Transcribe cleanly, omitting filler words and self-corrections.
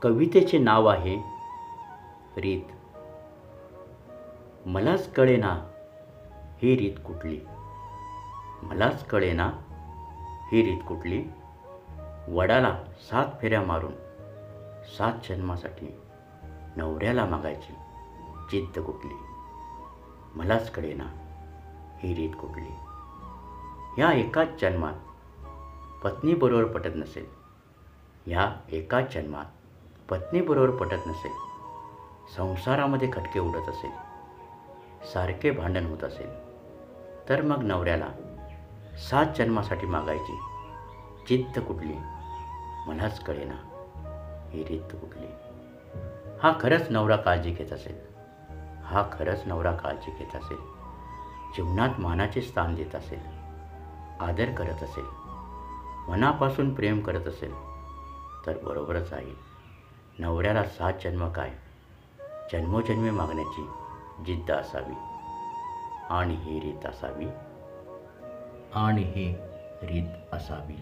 कवितेचे नाव आहे रीत. मलाच कळेना ही रीत कुठली, मलाच कळेना ही रीत कुठली. वडाला 7 फेऱ्या मारून 7 जन्मासाठी नवऱ्याला मागायची जिद्द कुठली. मलाच कळेना ही रीत कुठली. ह्या एकाच जन्मात पत्नीबरोबर पटत नसेल, ह्या एकाच जन्मात पत्नीबरोबर पटत नसेल, संसारामध्ये खटके उडत असेल, सारखे भांडण होत असेल, तर मग नवऱ्याला 7 जन्मासाठी मागायची जिद्द कुठली. मलाच कळेना ही रीत कुठली. हा खरंच नवरा काळजी घेत असेल, हा खरंच नवरा काळजी घेत असेल, जीवनात मानाचे स्थान देत असेल, आदर करत असेल, मनापासून प्रेम करत असेल, तर बरोबरच आहे. नवऱ्याला 7 जन्म काय, जन्मोजन्मी मागण्याची जिद्द असावी आणि ही रीत असावी, आणि ही रीत असावी.